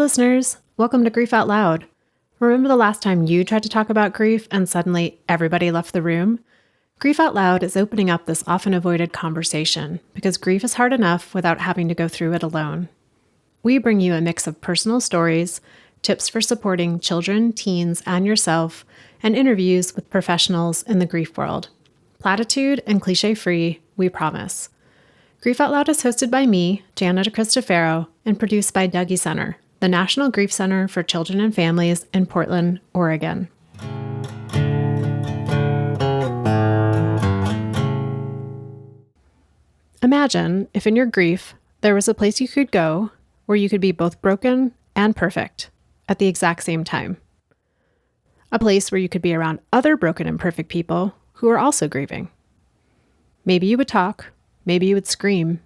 listeners. Welcome to Grief Out Loud. Remember the last time you tried to talk about grief and suddenly everybody left the room? Grief Out Loud is opening up this often avoided conversation because grief is hard enough without having to go through it alone. We bring you a mix of personal stories, tips for supporting children, teens, and yourself, and interviews with professionals in the grief world. Platitude and cliche-free, we promise. Grief Out Loud is hosted by me, Jana Cristofero, and produced by Dougy Center, the National Grief Center for Children and Families in Portland, Oregon. Imagine if in your grief, there was a place you could go where you could be both broken and perfect at the exact same time. A place where you could be around other broken and perfect people who are also grieving. Maybe you would talk, maybe you would scream.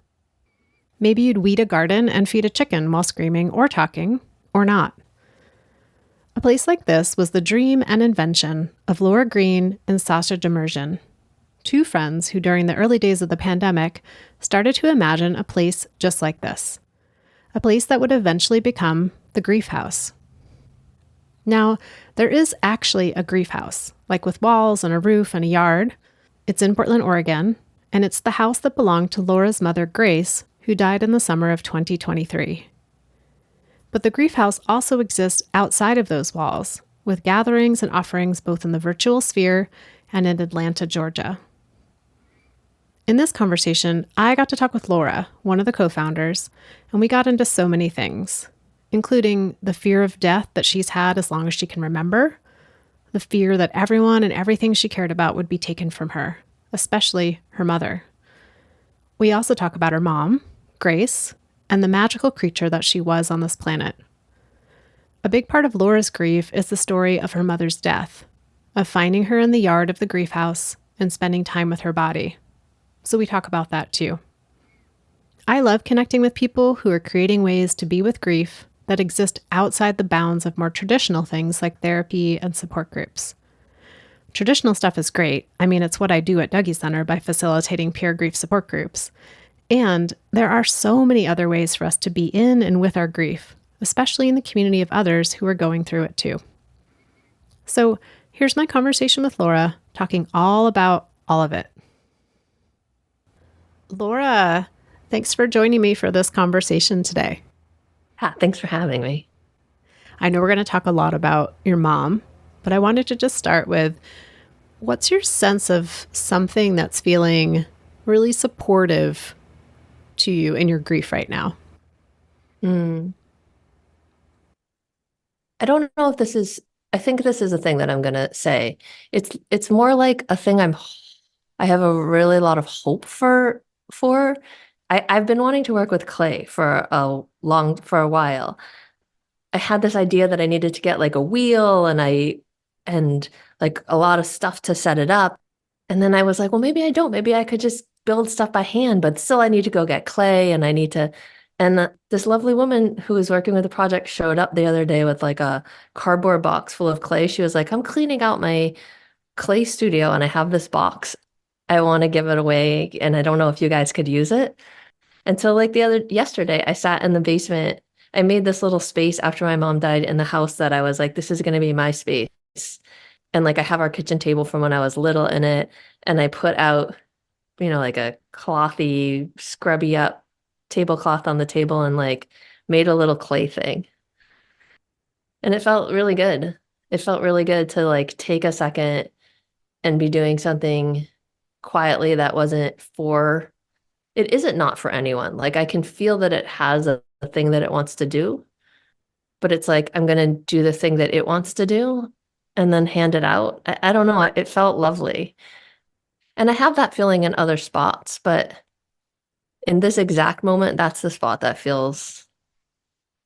Maybe you'd weed a garden and feed a chicken while screaming or talking, or not. A place like this was the dream and invention of Laura Green and Sasha Demersion, two friends who during the early days of the pandemic started to imagine a place just like this. A place that would eventually become the Grief House. Now, there is actually a grief house, like with walls and a roof and a yard. It's in Portland, Oregon, and it's the house that belonged to Laura's mother, Grace, who died in the summer of 2023. But the Grief House also exists outside of those walls, with gatherings and offerings both in the virtual sphere and in Atlanta, Georgia. In this conversation, I got to talk with Laura, one of the co-founders, and we got into so many things, including the fear of death that she's had as long as she can remember, the fear that everyone and everything she cared about would be taken from her, especially her mother. We also talk about her mom, Grace, and the magical creature that she was on this planet. A big part of Laura's grief is the story of her mother's death, of finding her in the yard of the grief house and spending time with her body. So we talk about that too. I love connecting with people who are creating ways to be with grief that exist outside the bounds of more traditional things like therapy and support groups. Traditional stuff is great. I mean, it's what I do at Dougy Center by facilitating peer grief support groups. And there are so many other ways for us to be in and with our grief, especially in the community of others who are going through it too. So here's my conversation with Laura, talking all about all of it. Laura, thanks for joining me for this conversation today. Yeah, thanks for having me. I know we're going to talk a lot about your mom, but I wanted to just start with, what's your sense of something that's feeling really supportive to you in your grief right now? I don't know if this is, I think this is a thing that I'm going to say. It's more like a thing I have a really lot of hope for. I've been wanting to work with clay for a while. I had this idea that I needed to get like a wheel and like a lot of stuff to set it up. And then I was like, well, maybe I don't. Maybe I could just build stuff by hand, but still I need to go get clay and this lovely woman who was working with the project showed up the other day with like a cardboard box full of clay. She was like, I'm cleaning out my clay studio and I have this box. I want to give it away and I don't know if you guys could use it. And so like yesterday, I sat in the basement. I made this little space after my mom died in the house that I was like, this is going to be my space. And like I have our kitchen table from when I was little in it. And I put out, like a clothy, scrubby up tablecloth on the table and like made a little clay thing. And it felt really good. It felt really good to like take a second and be doing something quietly that it isn't not for anyone. Like I can feel that it has a thing that it wants to do, but it's like, I'm going to do the thing that it wants to do and then hand it out. I don't know. It felt lovely. And I have that feeling in other spots, but in this exact moment, that's the spot that feels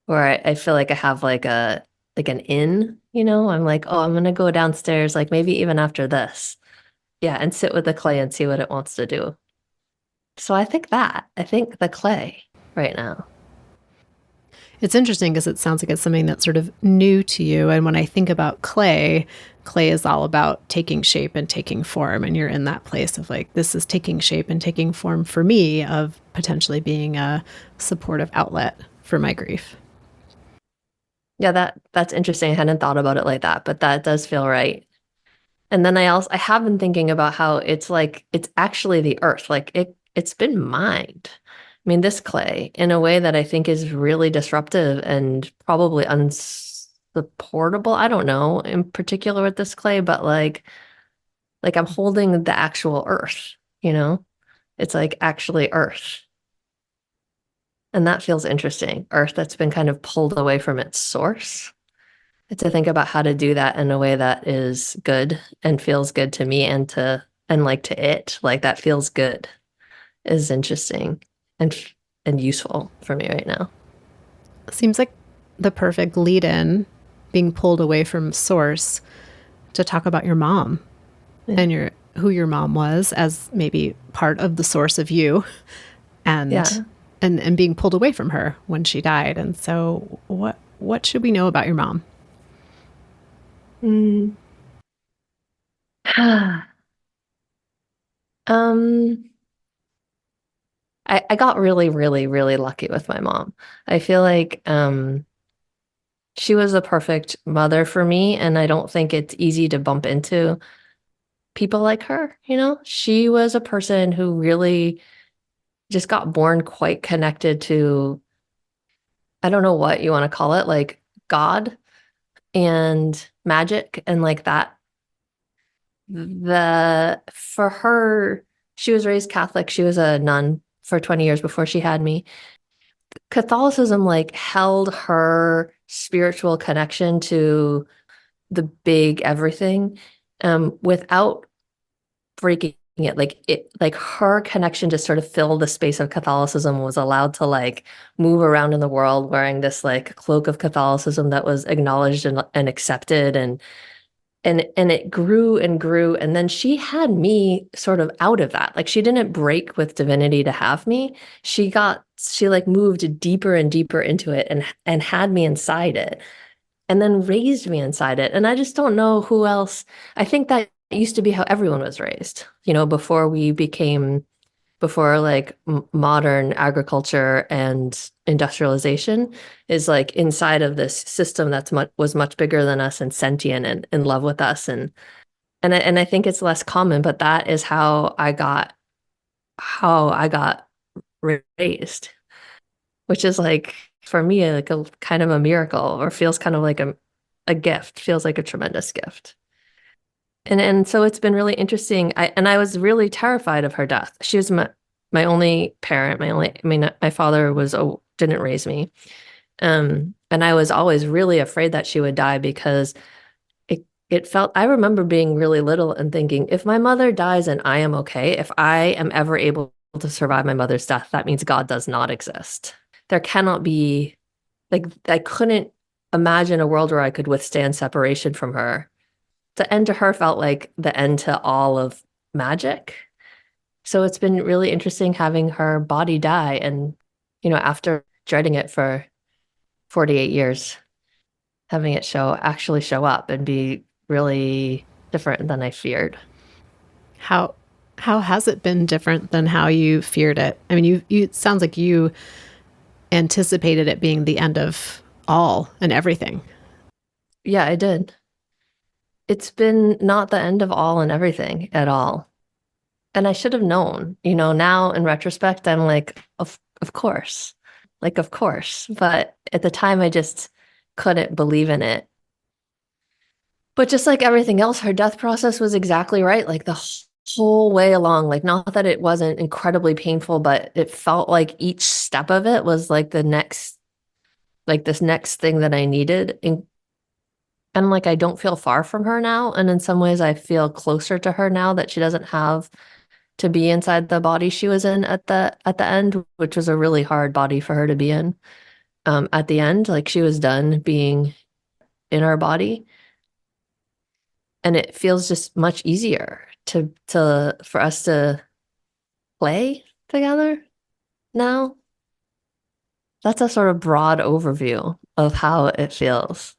where I feel like I have like an in, I'm like, oh, I'm going to go downstairs, like maybe even after this. Yeah. And sit with the clay and see what it wants to do. So I think the clay right now. It's interesting because it sounds like it's something that's sort of new to you. And when I think about clay is all about taking shape and taking form. And you're in that place of like, this is taking shape and taking form for me of potentially being a supportive outlet for my grief. Yeah, that's interesting. I hadn't thought about it like that, but that does feel right. And then I have been thinking about how it's like it's actually the earth. Like it's been mined. I mean, this clay in a way that I think is really disruptive and probably unsupportable. I don't know in particular with this clay, but like I'm holding the actual earth, you know? It's like actually earth. And that feels interesting. Earth that's been kind of pulled away from its source. To think about how to do that in a way that is good and feels good to me and like to it, like that feels good is interesting and and useful for me right now. Seems like the perfect lead in, being pulled away from source, to talk about your mom Yeah. and who your mom was as maybe part of the source of you, and Yeah. and being pulled away from her when she died. And so what should we know about your mom? Mm. Um, I got really, really, really lucky with my mom. I feel like she was a perfect mother for me, and I don't think it's easy to bump into people like her, you know? She was a person who really just got born quite connected to, I don't know what you want to call it, like God and magic and like that. For her, she was raised Catholic. She was a nun for 20 years before she had me. Catholicism like held her spiritual connection to the big everything without breaking it. Like her connection to sort of fill the space of Catholicism, was allowed to like move around in the world wearing this like cloak of Catholicism that was acknowledged and accepted, and it grew and grew, and then she had me sort of out of that. Like she didn't break with divinity to have me. She like moved deeper and deeper into it and had me inside it, and then raised me inside it. And I just don't know who else. I think that used to be how everyone was raised, you know, before like modern agriculture and industrialization, is like inside of this system that's was much bigger than us and sentient and in love with us. And I think it's less common, but that is how I got raised, which is like for me like a kind of a miracle, or feels kind of like a gift, feels like a tremendous gift. And so it's been really interesting. I was really terrified of her death. She was my only parent, I mean, my father didn't raise me. And I was always really afraid that she would die because it felt, I remember being really little and thinking, if my mother dies and I am okay, if I am ever able to survive my mother's death, that means God does not exist. There cannot be, like, I couldn't imagine a world where I could withstand separation from her. The end to her felt like the end to all of magic. So it's been really interesting having her body die, and, you know, after dreading it for 48 years, having it actually show up and be really different than I feared. How how has it been different than how you feared it? I mean, you it sounds like you anticipated it being the end of all and everything. Yeah, I did. It's been not the end of all and everything at all. And I should have known, you know, now in retrospect, I'm like, of course, like, of course. But at the time, I just couldn't believe in it. But just like everything else, her death process was exactly right. Like the whole way along, like, not that it wasn't incredibly painful, but it felt like each step of it was like this next thing that I needed. And like, I don't feel far from her now. And in some ways, I feel closer to her now that she doesn't have to be inside the body she was in at the end, which was a really hard body for her to be in. At the end, like she was done being in our body, and it feels just much easier to for us to play together now. That's a sort of broad overview of how it feels.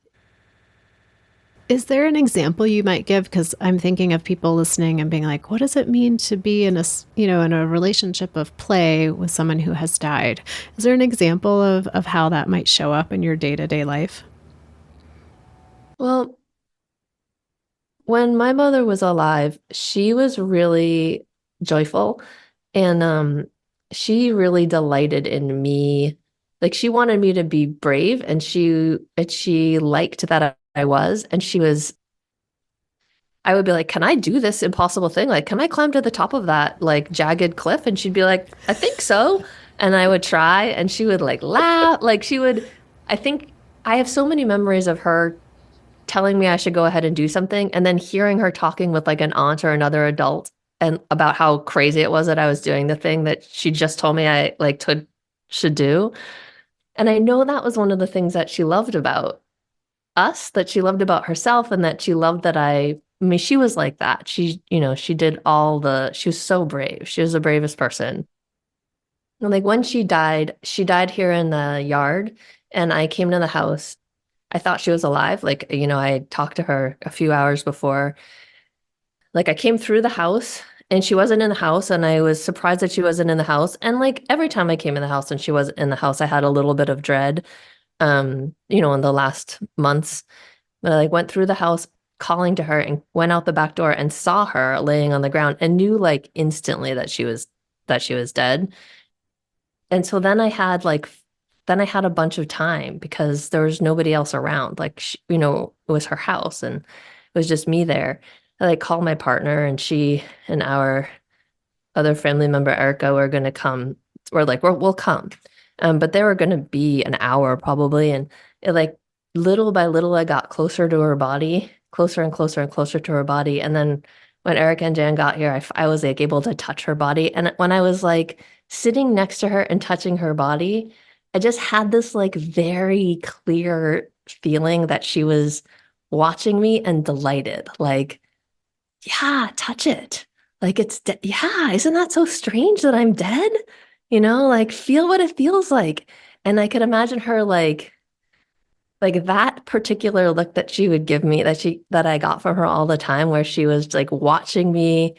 Is there an example you might give? Because I'm thinking of people listening and being like, what does it mean to be in in a relationship of play with someone who has died? Is there an example of how that might show up in your day-to-day life? Well, when my mother was alive, she was really joyful and she really delighted in me. Like she wanted me to be brave and she liked that I was and she was I would be like, "Can I do this impossible thing? Like, can I climb to the top of that like jagged cliff?" And she'd be like, "I think so." And I would try and she would like laugh. Like she would I think I have so many memories of her telling me I should go ahead and do something, and then hearing her talking with like an aunt or another adult and about how crazy it was that I was doing the thing that she just told me I like should do. And I know that was one of the things that she loved about us, that she loved about herself, and that she loved that I mean, she was like that. She did she was so brave. She was the bravest person. And like when she died here in the yard, and I came to the house. I thought she was alive. Like, I talked to her a few hours before. Like, I came through the house and she wasn't in the house, and I was surprised that she wasn't in the house. And like every time I came in the house and she wasn't in the house, I had a little bit of dread, in the last months. But I like went through the house calling to her and went out the back door and saw her laying on the ground and knew like instantly that she was dead. And so then I had a bunch of time because there was nobody else around. Like, it was her house and it was just me there. I like called my partner and she and our other family member, Erica, were going to come. We're like, we'll come. But they were going to be an hour probably. And it like little by little, I got closer to her body, closer and closer and closer to her body. And then when Erica and Jan got here, I was like able to touch her body. And when I was like sitting next to her and touching her body, I just had this like very clear feeling that she was watching me and delighted. Like, yeah, touch it. Like yeah, isn't that so strange that I'm dead? Like feel what it feels like. And I could imagine her like that particular look that she would give me that I got from her all the time where she was like watching me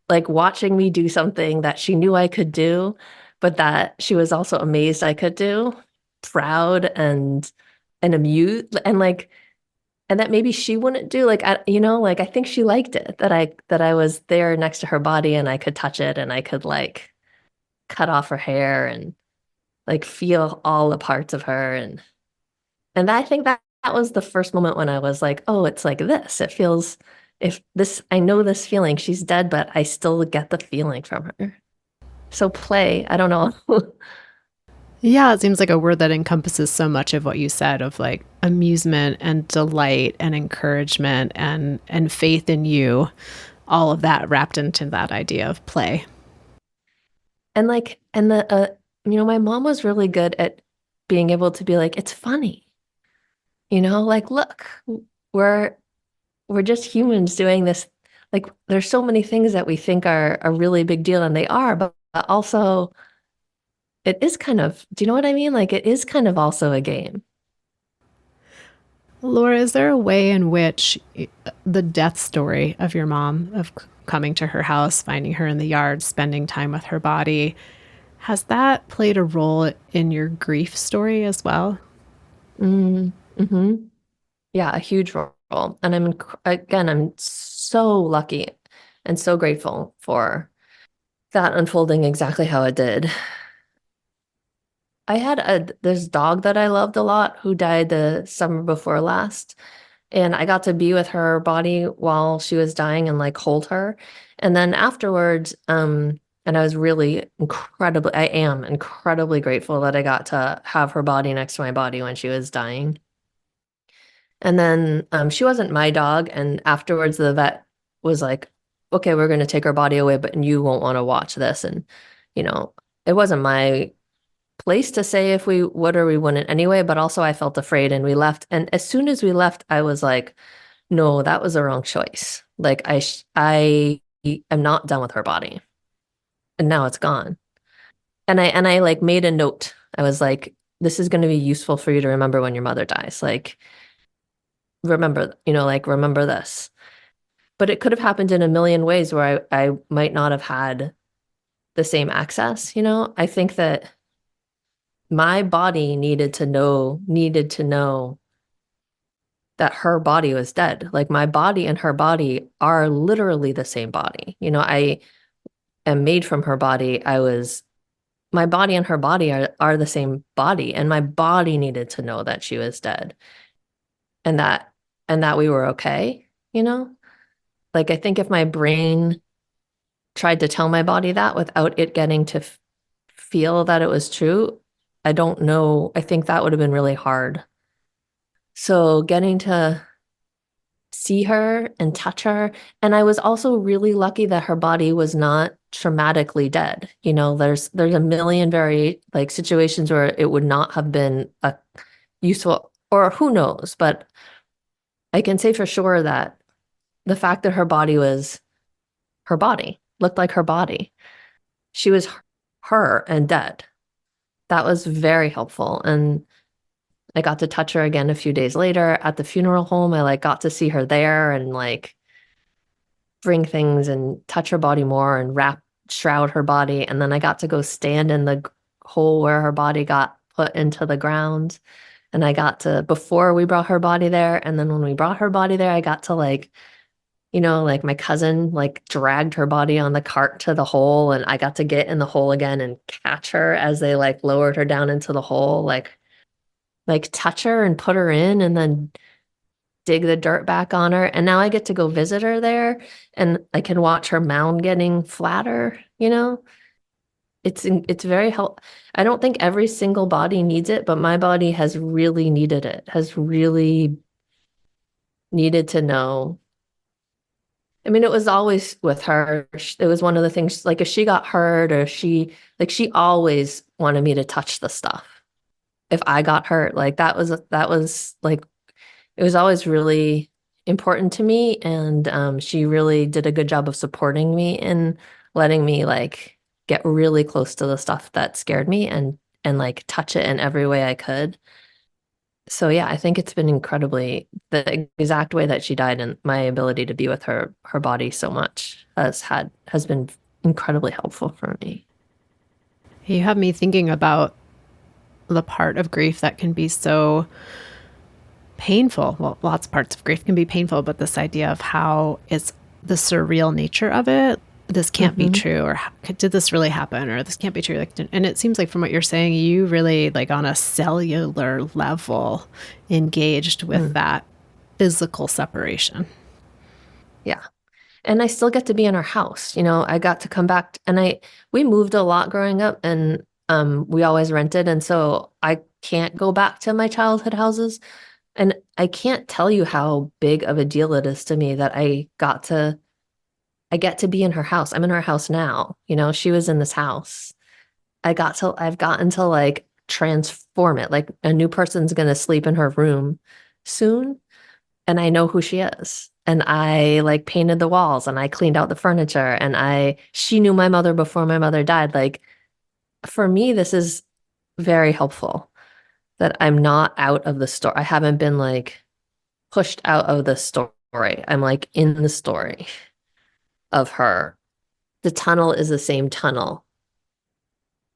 do something that she knew I could do, but that she was also amazed I could do, proud and amused and that maybe she wouldn't do like I think she liked it that I was there next to her body and I could touch it and I could like cut off her hair and like feel all the parts of her and I think that was the first moment when I was like, oh, it's like this. It feels if this I know this feeling. She's dead, but I still get the feeling from her. So play, I don't know. Yeah, it seems like a word that encompasses so much of what you said of like amusement and delight and encouragement and faith in you, all of that wrapped into that idea of play. And like and the my mom was really good at being able to be like, it's funny. Like look, we're we're just humans doing this. Like there's so many things that we think are a really big deal and they are, but also it is kind of, do you know what I mean? Like it is kind of also a game. Laura, is there a way in which the death story of your mom, of coming to her house, finding her in the yard, spending time with her body, has that played a role in your grief story as well? Mm-hmm. Yeah, a huge role. And again, I'm so lucky and so grateful for that unfolding exactly how it did. I had this dog that I loved a lot who died the summer before last. And I got to be with her body while she was dying and like hold her. And then afterwards, and I am incredibly grateful that I got to have her body next to my body when she was dying. And then she wasn't my dog. And afterwards, the vet was like, okay, we're going to take her body away, but you won't want to watch this. And, you know, it wasn't my place to say if we would or we wouldn't anyway, but also I felt afraid and we left. And as soon as we left, I was like, no, that was the wrong choice. Like I am not done with her body. And now it's gone. And I like made a note. I was like, this is going to be useful for you to remember when your mother dies. Like, remember this. But it could have happened in a million ways where I might not have had the same access. I think that my body needed to know that her body was dead. Like my body and her body are literally the same body. I am made from her body. My body and her body are the same body, and my body needed to know that she was dead and that we were okay, you know? Like I think if my brain tried to tell my body that without it getting to feel that it was true, I don't know. I think that would have been really hard. So getting to see her and touch her. And I was also really lucky that her body was not traumatically dead. There's a million very like situations where it would not have been a useful, or who knows, but I can say for sure that the fact that her body was her body, looked like her body, she was her and dead. That was very helpful. And I got to touch her again a few days later at the funeral home. I like got to see her there and like bring things and touch her body more and shroud her body. And then I got to go stand in the hole where her body got put into the ground. And I got to, before we brought her body there, and then when we brought her body there, I got to like, like my cousin like dragged her body on the cart to the hole, and I got to get in the hole again and catch her as they like lowered her down into the hole, like touch her and put her in and then dig the dirt back on her. And now I get to go visit her there and I can watch her mound getting flatter. It's very help. I don't think every single body needs it, but my body has really needed it, has really needed to know. I mean, it was always with her. It was one of the things, like if she got hurt or she always wanted me to touch the stuff. If I got hurt, like that was like it was always really important to me, and she really did a good job of supporting me and letting me like get really close to the stuff that scared me and like touch it in every way I could. So yeah, I think it's been incredibly the exact way that she died, and my ability to be with her body so much has been incredibly helpful for me. You have me thinking about the part of grief that can be so painful. Well, lots of parts of grief can be painful, but this idea of how it's the surreal nature of it. This can't be Hmm. true, or did this really happen, or this can't be true. Like, and it seems like from what you're saying, you really like on a cellular level engaged with Mm, that physical separation. yeah. And I still get to be in our house. I got to come back and we moved a lot growing up, and we always rented, and so I can't go back to my childhood houses. And I can't tell you how big of a deal it is to me that I get to be in her house. I'm in her house now. She was in this house. I've gotten to like transform it. Like a new person's gonna sleep in her room soon, and I know who she is. And I like painted the walls and I cleaned out the furniture, and she knew my mother before my mother died. Like for me, this is very helpful that I'm not out of the story. I haven't been like pushed out of the story. I'm like in the story of her. The tunnel is the same tunnel.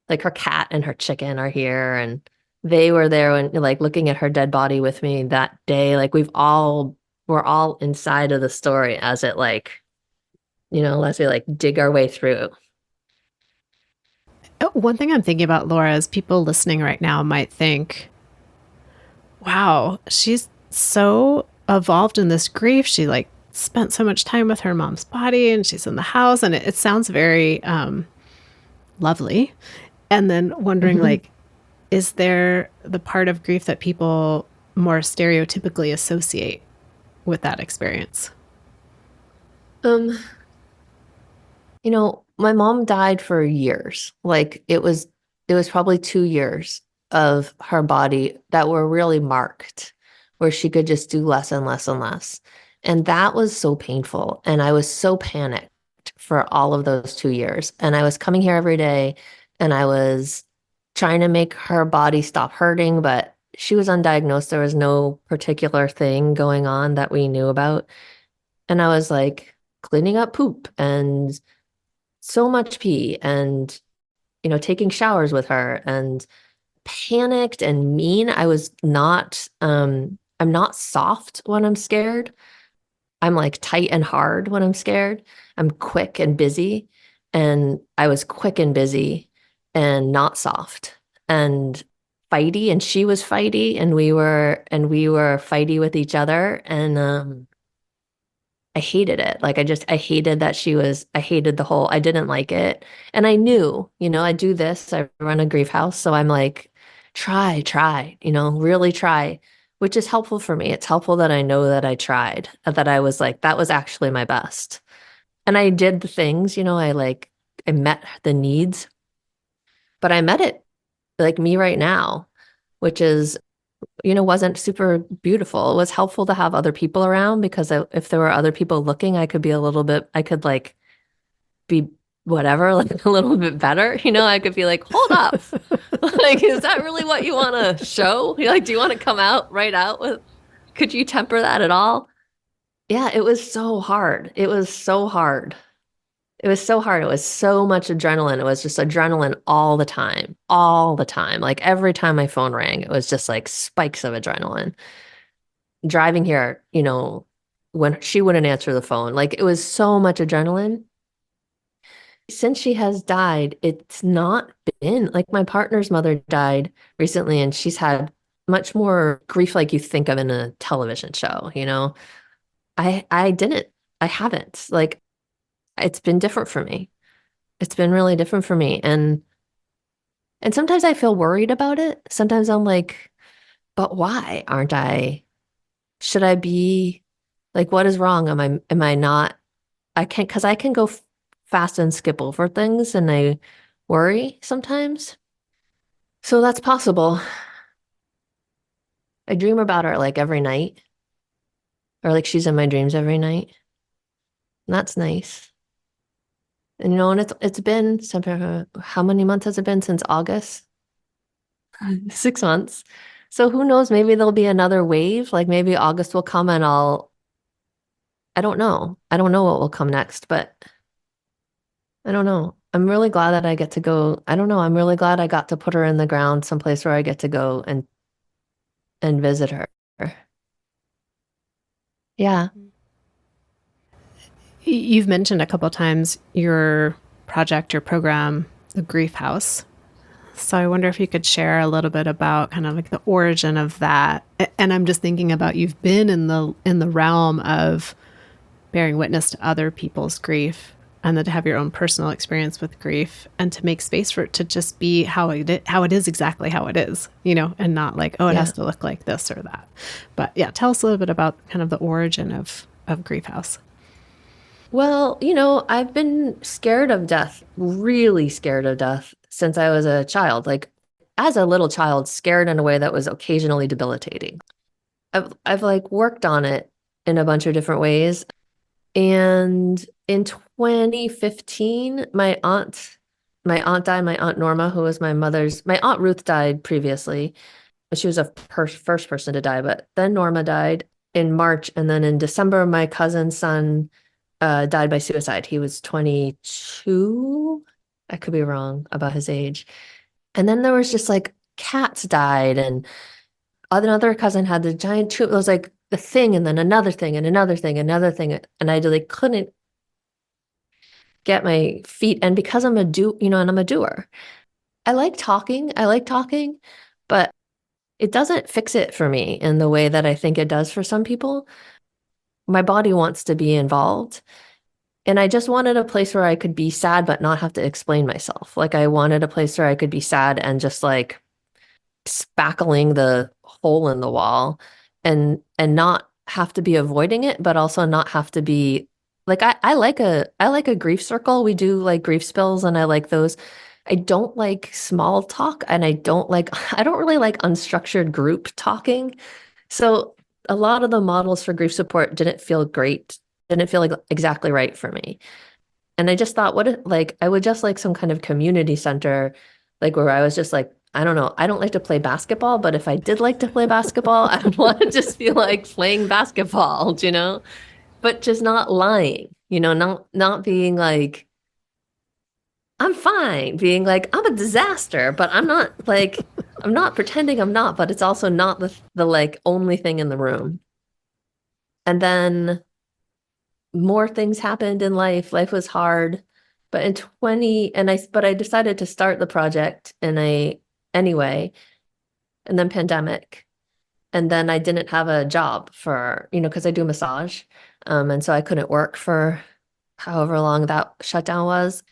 Like her cat and her chicken are here, and they were there when like looking at her dead body with me that day. Like we're all inside of the story as it like, as we like dig our way through. Oh, one thing I'm thinking about, Laura, is people listening right now might think, wow, she's so evolved in this grief. She like spent so much time with her mom's body and she's in the house, and it sounds very lovely. And then wondering, like, is there the part of grief that people more stereotypically associate with that experience? Um, my mom died for years. Like it was probably 2 years of her body that were really marked, where she could just do less and less and less. And that was so painful. And I was so panicked for all of those 2 years. And I was coming here every day and I was trying to make her body stop hurting, but she was undiagnosed. There was no particular thing going on that we knew about. And I was like cleaning up poop and so much pee and, taking showers with her and panicked and mean. I'm not soft when I'm scared. I'm like tight and hard when I'm scared. I'm quick and busy. And I was quick and busy and not soft and fighty. And she was fighty and we were fighty with each other. And I hated it. Like I hated that I hated I didn't like it. And I knew, I do this, I run a grief house. So I'm like, try, really try, which is helpful for me. It's helpful that I know that I tried, that I was like, that was actually my best. And I did the things, I met the needs, but I met it like me right now, which is wasn't super beautiful. It was helpful to have other people around because if there were other people looking, I could like be whatever, like a little bit better. I could be like, hold up. Like, is that really what you want to show? Like, do you want to come out right out with, could you temper that at all? Yeah, it was so hard. It was so hard. It was so hard. It was so much adrenaline. It was just adrenaline all the time, all the time. Like every time my phone rang, it was just like spikes of adrenaline. Driving here, when she wouldn't answer the phone, like it was so much adrenaline. Since she has died, it's not been like my partner's mother died recently, and she's had much more grief like you think of in a television show. I didn't. I haven't. Like it's been different for me. It's been really different for me. And sometimes I feel worried about it. Sometimes I'm like, but why aren't I? Should I be like, what is wrong? Am I not? I can't, because I can go fast and skip over things and I worry sometimes. So that's possible. I dream about her like every night, or like she's in my dreams every night. And that's nice. And and it's been how many months has it been since August? 6 months. So who knows? Maybe there'll be another wave. Like maybe August will come and I don't know. I don't know what will come next, but I don't know. I'm really glad that I get to go. I don't know. I'm really glad I got to put her in the ground someplace where I get to go and visit her. Yeah. You've mentioned a couple of times your project, your program, the Grief House. So I wonder if you could share a little bit about kind of like the origin of that. And I'm just thinking about you've been in the realm of bearing witness to other people's grief and then to have your own personal experience with grief and to make space for it to just be how it is exactly how it is, and not like, oh, it Yeah. has to look like this or that. But yeah, tell us a little bit about kind of the origin of Grief House. Well, I've been scared of death, really scared of death since I was a child. Like as a little child, scared in a way that was occasionally debilitating. I've like worked on it in a bunch of different ways. And in 2015, my aunt died, my aunt Norma, who was my aunt Ruth died previously. She was a first person to die, but then Norma died in March. And then in December, my cousin's son died by suicide. He was 22. I could be wrong about his age. And then there was just like cats died, and another cousin had the giant tumor. It was like the thing, and then another thing, and another thing, another thing. And I like couldn't get my feet. And because and I'm a doer. I like talking, but it doesn't fix it for me in the way that I think it does for some people. My body wants to be involved. And I just wanted a place where I could be sad, but not have to explain myself. Like I wanted a place where I could be sad and just like spackling the hole in the wall and not have to be avoiding it, but also not have to be like I like a grief circle. We do like grief spills and I like those. I don't like small talk and I don't really like unstructured group talking. So a lot of the models for grief support didn't feel great, didn't feel like exactly right for me. And I just thought, I would just like some kind of community center, like where I was just like, I don't know, I don't like to play basketball, but if I did like to play basketball, I would want to just feel like playing basketball, but just not lying, not being like, I'm fine, being like, I'm a disaster, but I'm not like, I'm not pretending I'm not, but it's also not the like only thing in the room. And then more things happened in life. Life was hard. But in 20 and I decided to start the project in a anyway, and then pandemic. And then I didn't have a job for, because I do massage. And so I couldn't work for however long that shutdown was.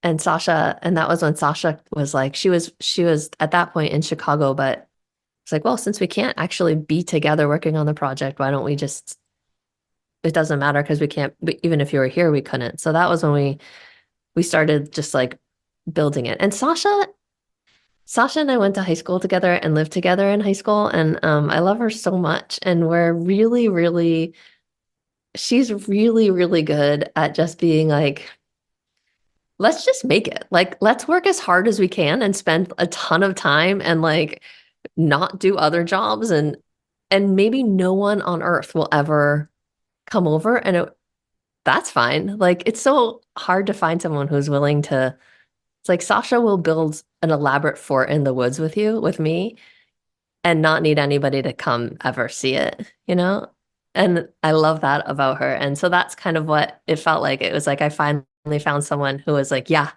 And that was when Sasha was like, she was at that point in Chicago, but it's like, well, since we can't actually be together working on the project, why don't we just, it doesn't matter because we can't, even if you were here, we couldn't. So that was when we started just like building it. And Sasha and I went to high school together and lived together in high school. And I love her so much. And she's really, really good at just being like, let's just make it. Like, let's work as hard as we can and spend a ton of time and like not do other jobs. And maybe no one on earth will ever come over. And that's fine. Like, it's so hard to find someone who's willing to, it's like Sasha will build an elaborate fort in the woods with me, and not need anybody to come ever see it, you know? And I love that about her. And so that's kind of what it felt like. It was like I finally found someone who was like, yeah,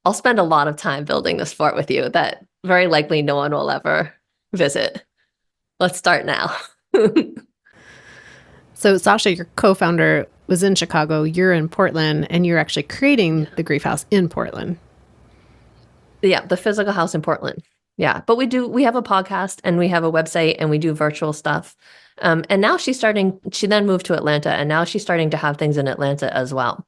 I'll spend a lot of time building this fort with you that very likely no one will ever visit. Let's start now. So, Sasha, your co founder, was in Chicago. You're in Portland, and you're actually creating the Grief House in Portland. Yeah, the physical house in Portland. Yeah, but we have a podcast and we have a website and we do virtual stuff. And now she then moved to Atlanta and now she's starting to have things in Atlanta as well.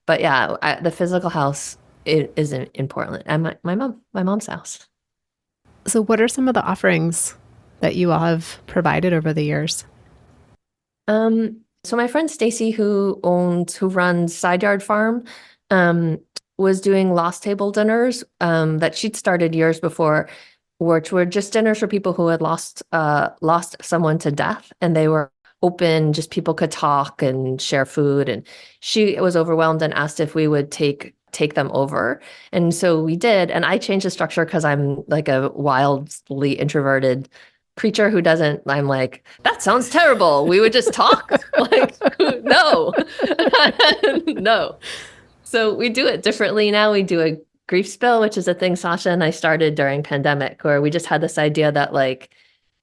But yeah, the physical house is in Portland and my mom's house. So, what are some of the offerings that you all have provided over the years? So my friend Stacy, who runs Side Yard Farm, um, was doing lost table dinners, that she'd started years before, which were just dinners for people who had lost someone to death, and they were open, just people could talk and share food. And she was overwhelmed and asked if we would take them over. And so we did. And I changed the structure because I'm like a wildly introverted creature who doesn't, I'm like, that sounds terrible. We would just talk. Like, no, no. So we do it differently now. We do a grief spill, which is a thing Sasha and I started during pandemic, where we just had this idea that like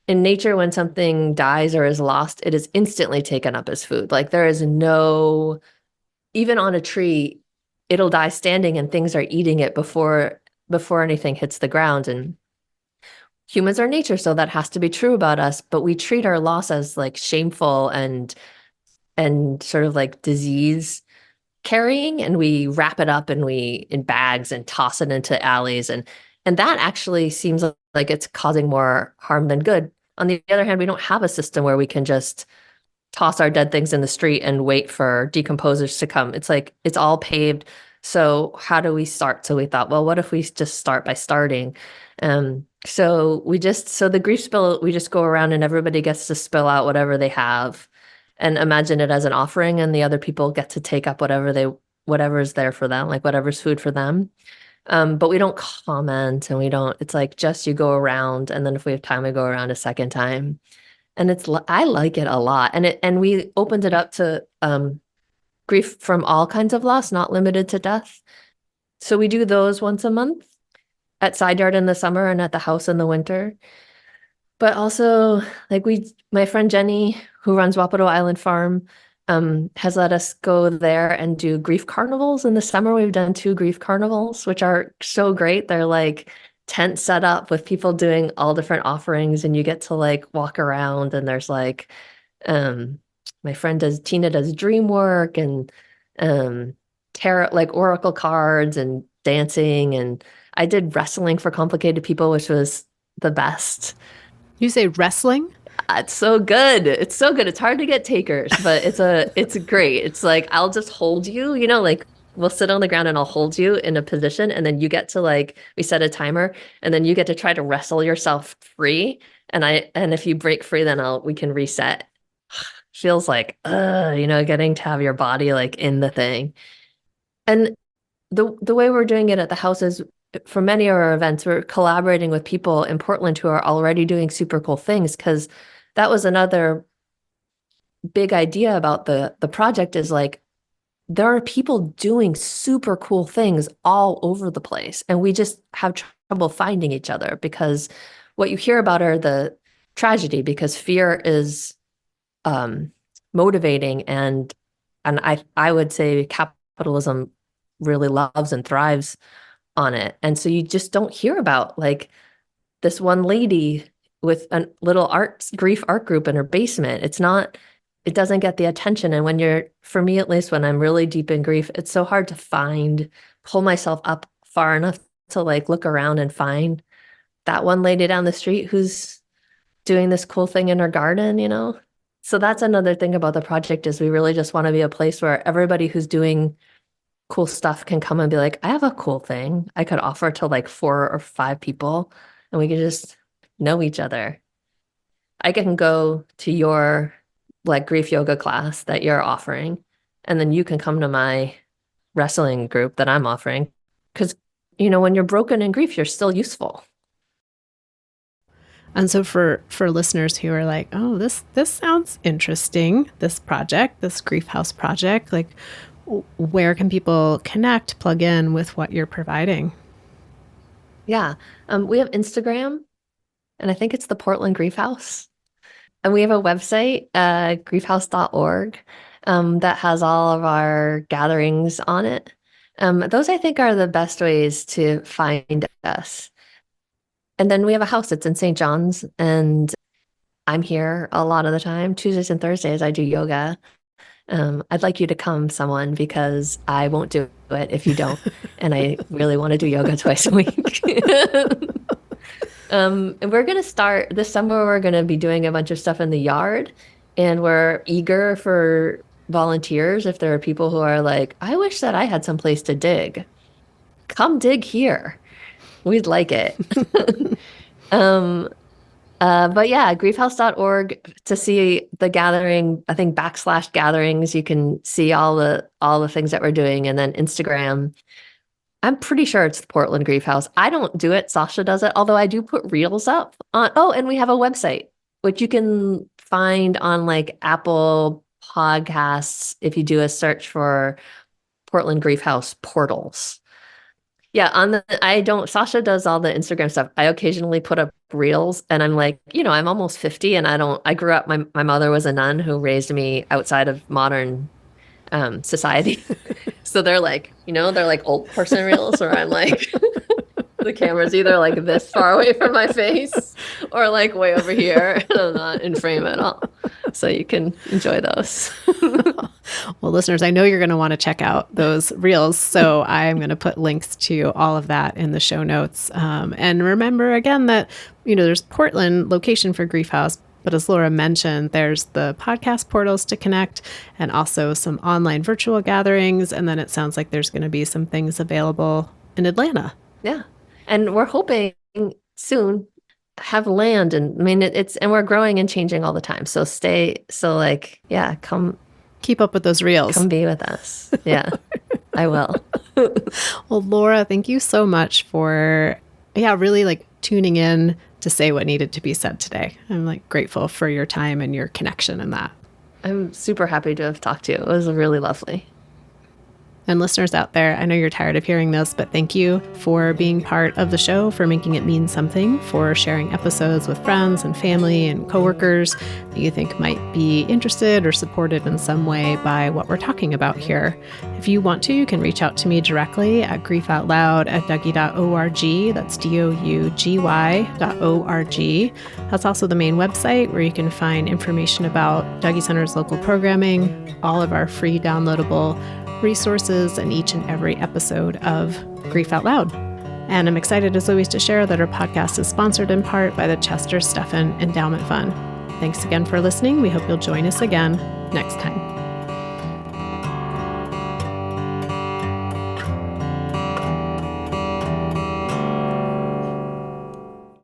in nature, when something dies or is lost, it is instantly taken up as food. Like there is no, even on a tree, it'll die standing and things are eating it before anything hits the ground. And humans are nature, so that has to be true about us, but we treat our loss as like shameful and sort of like disease carrying, and we wrap it up and we in bags and toss it into alleys, and that actually seems like it's causing more harm than good. On the other hand, we don't have a system where we can just toss our dead things in the street and wait for decomposers to come. It's like it's all paved. So how do we start? So we thought, well, what if we just start by starting? So the grief spill, we just go around and everybody gets to spill out whatever they have and imagine it as an offering, and the other people get to take up whatever is there for them, like whatever's food for them. But we don't comment and it's like just you go around, and then if we have time, we go around a second time. And I like it a lot. And we opened it up to grief from all kinds of loss, not limited to death. So we do those once a month at Side Yard in the summer and at the house in the winter. But also, like my friend Jenny, who runs Wapato Island Farm, has let us go there and do grief carnivals. In the summer, we've done 2 grief carnivals, which are so great. They're like tent set up with people doing all different offerings, and you get to like walk around, and there's like my friend Tina does dream work and tarot, like oracle cards and dancing, and I did wrestling for complicated people, which was the best. You say wrestling? It's so good. It's so good. It's hard to get takers, but it's great. It's like I'll just hold you, like we'll sit on the ground and I'll hold you in a position, and then you get to like we set a timer, and then you get to try to wrestle yourself free. And if you break free, then we can reset. Feels like getting to have your body like in the thing. And the way we're doing it at the house is for many of our events, we're collaborating with people in Portland who are already doing super cool things, because that was another big idea about the project is like, there are people doing super cool things all over the place, and we just have trouble finding each other because what you hear about are the tragedy, because fear is motivating, and I would say capitalism really loves and thrives on it. And so you just don't hear about like this one lady with a little grief art group in her basement. It doesn't get the attention. And for me at least, when I'm really deep in grief, it's so hard to pull myself up far enough to like look around and find that one lady down the street who's doing this cool thing in her garden, you know? So that's another thing about the project, is we really just want to be a place where everybody who's doing cool stuff can come and be like, I have a cool thing I could offer to like 4 or 5 people, and we can just know each other. I can go to your like grief yoga class that you're offering, and then you can come to my wrestling group that I'm offering. Because, when you're broken in grief, you're still useful. And so for listeners who are like, oh, this sounds interesting, this project, this Grief House project, like, where can people connect, plug in with what you're providing? Yeah. We have Instagram, and I think it's the Portland Grief House. And we have a website, griefhouse.org, that has all of our gatherings on it. Those I think are the best ways to find us. And then we have a house that's in St. John's, and I'm here a lot of the time. Tuesdays and Thursdays, I do yoga. I'd like you to come, someone, because I won't do it if you don't. And I really want to do yoga twice a week. And we're going to start this summer, we're going to be doing a bunch of stuff in the yard, and we're eager for volunteers. If there are people who are like, I wish that I had some place to dig, come dig here. We'd like it. But yeah, griefhouse.org to see the gathering. I think /gatherings, you can see all the things that we're doing. And then Instagram, I'm pretty sure it's the Portland Grief House. I don't do it. Sasha does it, although I do put reels up on. Oh, and we have a website, which you can find on like Apple Podcasts if you do a search for Portland Grief House portals. Yeah, Sasha does all the Instagram stuff. I occasionally put up reels, and I'm like, I'm almost 50, and I grew up, my mother was a nun who raised me outside of modern society. So they're like, they're like old person reels where I'm like, the camera's either like this far away from my face or like way over here, and I'm not in frame at all. So you can enjoy those. Well, listeners, I know you're going to want to check out those reels. So I'm going to put links to all of that in the show notes. And remember again that, there's Portland location for Grief House, but as Laura mentioned, there's the podcast portals to connect, and also some online virtual gatherings. And then it sounds like there's going to be some things available in Atlanta. Yeah. And we're hoping soon have land, and I mean, and we're growing and changing all the time. So come. Keep up with those reels. Come be with us. Yeah, I will. Well, Laura, thank you so much for, really like tuning in to say what needed to be said today. I'm like grateful for your time and your connection in that. I'm super happy to have talked to you. It was really lovely. And listeners out there, I know you're tired of hearing this, but thank you for being part of the show, for making it mean something, for sharing episodes with friends and family and coworkers that you think might be interested or supported in some way by what we're talking about here. If you want to, you can reach out to me directly at griefoutloud@dougy.org. That's DOUGY.org. That's also the main website where you can find information about Dougy Center's local programming, all of our free downloadable resources, and each and every episode of Grief Out Loud. And I'm excited as always to share that our podcast is sponsored in part by the Chester Stephan Endowment Fund. Thanks again for listening. We hope you'll join us again next time.